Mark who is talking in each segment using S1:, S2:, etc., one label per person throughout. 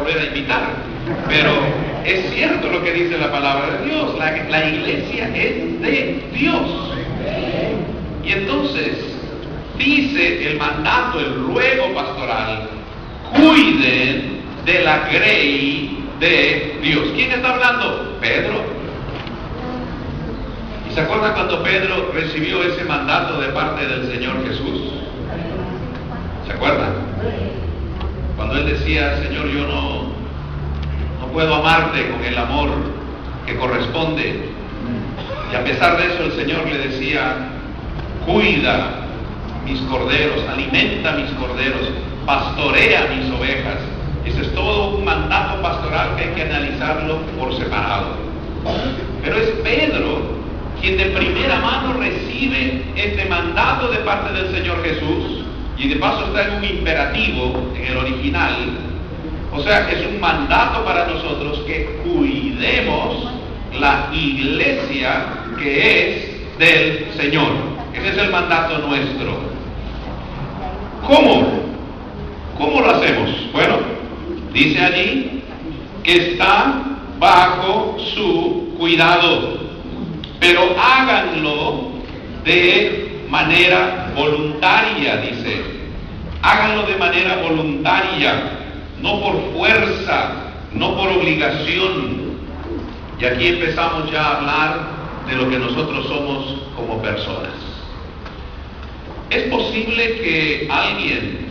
S1: volver a invitar. Pero es cierto lo que dice la palabra de Dios. La iglesia es de Dios. Y entonces dice el mandato, el ruego pastoral: cuiden de la grey de Dios. ¿Quién está hablando? Pedro. ¿Y se acuerdan cuando Pedro recibió ese mandato de parte del Señor Jesús? ¿Se acuerdan? Cuando él decía: Señor, yo no puedo amarte con el amor que corresponde. Y a pesar de eso el Señor le decía: cuida mis corderos, alimenta mis corderos, pastorea mis ovejas. Ese es todo un mandato pastoral que hay que analizarlo por separado. Pero es Pedro quien de primera mano recibe este mandato de parte del Señor Jesús, y de paso está en un imperativo en el original. O sea, es un mandato para nosotros que cuidemos la iglesia que es del Señor. Ese es el mandato nuestro. ¿Cómo lo hacemos? Bueno, dice allí que está bajo su cuidado, pero háganlo de manera voluntaria, dice. Háganlo de manera voluntaria, no por fuerza, no por obligación. Y aquí empezamos ya a hablar de lo que nosotros somos como personas. ¿Es posible que alguien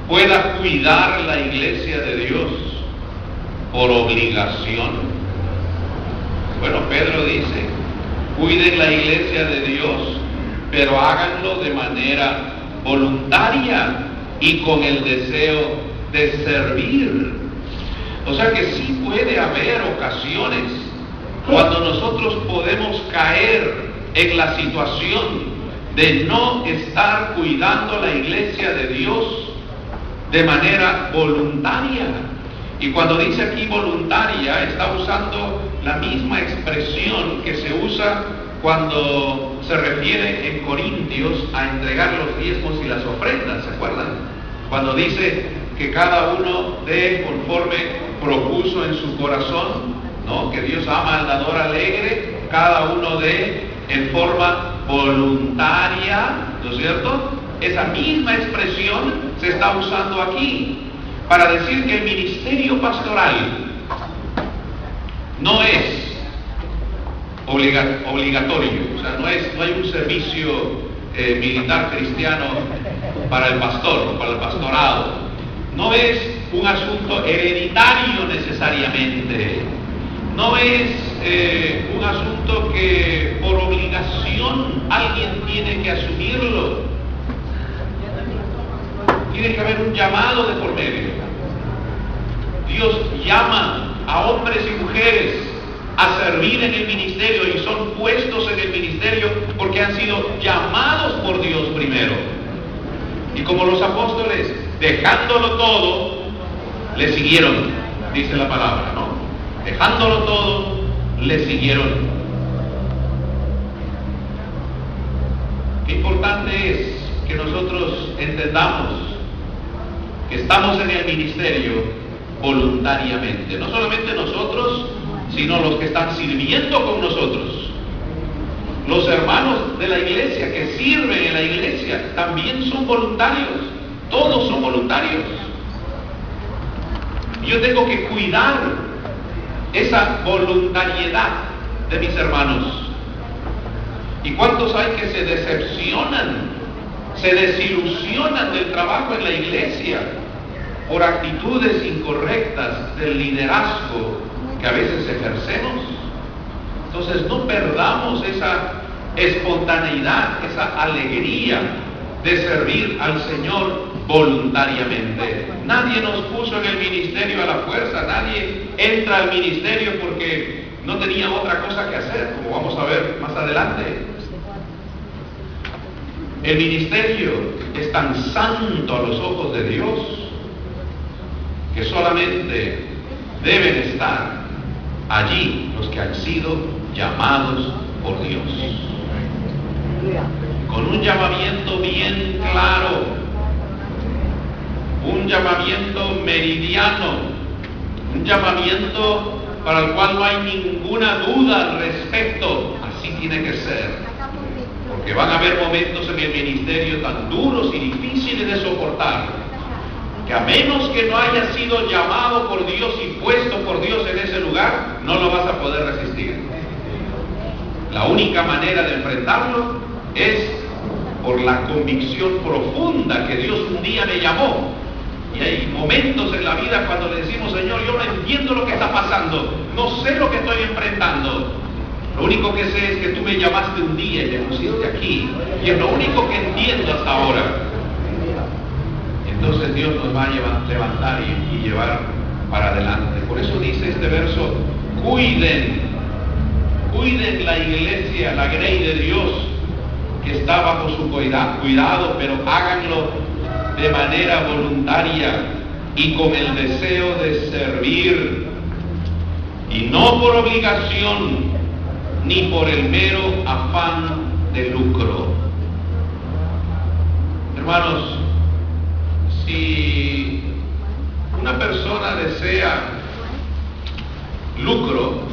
S1: pueda cuidar la iglesia de Dios por obligación? Bueno, Pedro dice: cuiden la iglesia de Dios, pero háganlo de manera voluntaria y con el deseo de servir. O sea que sí puede haber ocasiones cuando nosotros podemos caer en la situación de no estar cuidando la iglesia de Dios de manera voluntaria. Y cuando dice aquí voluntaria, está usando la misma expresión que se usa cuando se refiere en Corintios a entregar los diezmos y las ofrendas. ¿Se acuerdan? Cuando dice que cada uno dé conforme propuso en su corazón, ¿no? Que Dios ama al dador alegre, cada uno dé en forma voluntaria, ¿no es cierto? Esa misma expresión se está usando aquí para decir que el ministerio pastoral no es obligatorio. O sea, no hay un servicio militar cristiano para el pastor o para el pastorado. No es un asunto hereditario necesariamente. No es un asunto que por obligación alguien tiene que asumirlo. Tiene que haber un llamado de por medio. Dios llama a hombres y mujeres a servir en el ministerio, y son puestos en el ministerio porque han sido llamados por Dios primero. Y como los apóstoles, dejándolo todo, le siguieron, dice la palabra, ¿no? Dejándolo todo, le siguieron. Qué importante es que nosotros entendamos que estamos en el ministerio voluntariamente. No solamente nosotros, sino los que están sirviendo con nosotros. Los hermanos de la iglesia que sirven en la iglesia también son voluntarios. Todos son voluntarios. Yo tengo que cuidar esa voluntariedad de mis hermanos. ¿Y cuántos hay que se decepcionan, se desilusionan del trabajo en la iglesia por actitudes incorrectas del liderazgo que a veces ejercemos? Entonces no perdamos esa espontaneidad, esa alegría de servir al Señor voluntariamente. Nadie nos puso en el ministerio a la fuerza, nadie entra al ministerio porque no tenía otra cosa que hacer, como vamos a ver más adelante. El ministerio es tan santo a los ojos de Dios que solamente deben estar allí los que han sido llamados por Dios, con un llamamiento bien claro, un llamamiento meridiano, un llamamiento para el cual no hay ninguna duda al respecto. Así tiene que ser. Porque van a haber momentos en el ministerio tan duros y difíciles de soportar, que a menos que no hayas sido llamado por Dios y puesto por Dios en ese lugar, no lo vas a poder resistir. La única manera de enfrentarlo es por la convicción profunda que Dios un día me llamó. Y hay momentos en la vida cuando le decimos: Señor, yo no entiendo lo que está pasando, no sé lo que estoy enfrentando. Lo único que sé es que tú me llamaste un día y me pusiste aquí, y es lo único que entiendo hasta ahora. Entonces Dios nos va a levantar y llevar para adelante. Por eso dice este verso: cuiden la iglesia, la grey de Dios, que está bajo su cuidado, pero háganlo de manera voluntaria y con el deseo de servir, y no por obligación ni por el mero afán de lucro. Hermanos, si una persona desea lucro,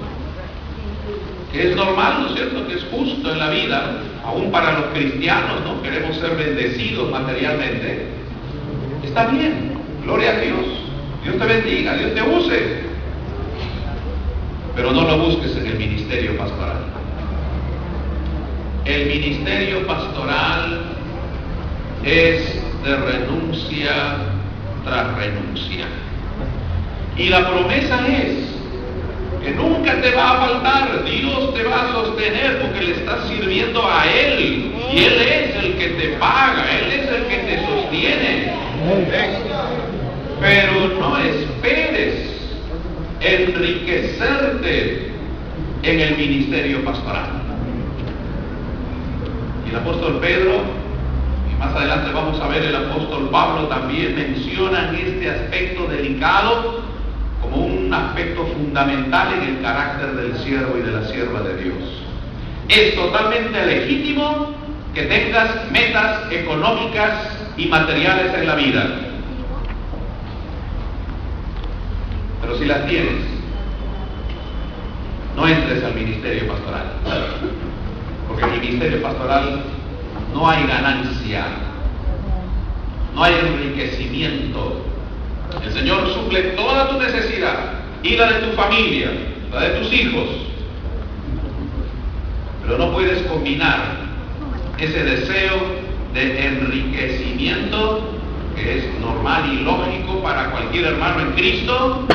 S1: que es normal, ¿no es cierto?, que es justo en la vida, aún para los cristianos, ¿no?, queremos ser bendecidos materialmente, está bien, gloria a Dios, Dios te bendiga, Dios te use, pero no lo busques en el ministerio pastoral. El ministerio pastoral es de renuncia tras renuncia, y la promesa es que nunca te va a faltar. Dios te va a sostener porque le estás sirviendo a Él, y Él es el que te paga, Él es el que te sostiene. Pero no esperes enriquecerte en el ministerio pastoral. Y el apóstol Pedro, y más adelante vamos a ver el apóstol Pablo, también mencionan este aspecto delicado como un aspecto fundamental en el carácter del siervo y de la sierva de Dios. Es totalmente legítimo que tengas metas económicas y materiales en la vida, pero si las tienes, no entres al ministerio pastoral, porque en el ministerio pastoral no hay ganancia, no hay enriquecimiento. El Señor suple toda tu necesidad, y la de tu familia, la de tus hijos, pero no puedes combinar ese deseo de enriquecimiento, que es normal y lógico para cualquier hermano en Cristo,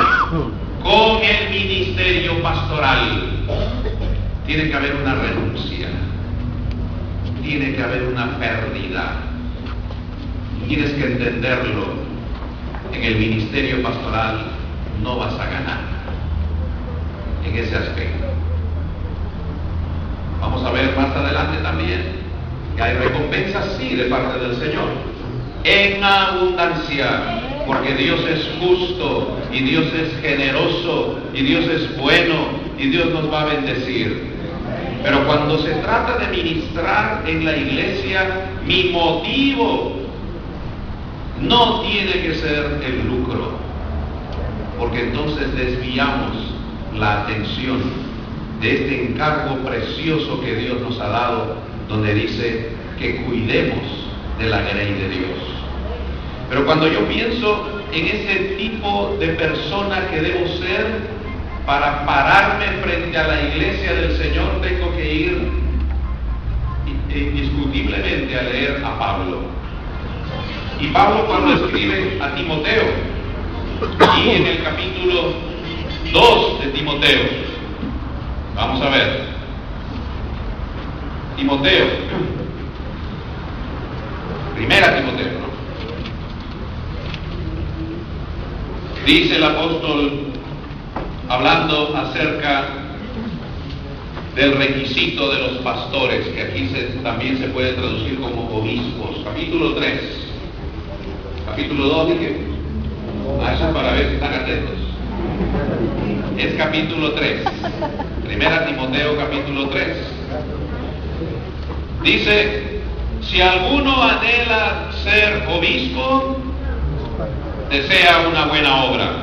S1: con el ministerio pastoral. Tiene que haber una renuncia, tiene que haber una pérdida. Tienes que entenderlo. En el ministerio pastoral no vas a ganar en ese aspecto. Vamos a ver más adelante también que hay recompensas, sí, de parte del Señor, en abundancia, porque Dios es justo, y Dios es generoso, y Dios es bueno, y Dios nos va a bendecir. Pero cuando se trata de ministrar en la iglesia, mi motivo no tiene que ser el lucro, porque entonces desviamos la atención de este encargo precioso que Dios nos ha dado, donde dice que cuidemos de la grey de Dios. Pero cuando yo pienso en ese tipo de persona que debo ser para pararme frente a la iglesia del Señor, tengo que ir indiscutiblemente a leer a Pablo. Y Pablo, cuando escribe a Timoteo, y en el capítulo 2 de Timoteo, vamos a ver, Timoteo, primera Timoteo, ¿no? Dice el apóstol, hablando acerca del requisito de los pastores, que aquí también se puede traducir como obispos, capítulo 3, capítulo 2, dije, eso es para ver si están atentos, es capítulo 3, primera Timoteo capítulo 3, dice: si alguno anhela ser obispo, desea una buena obra.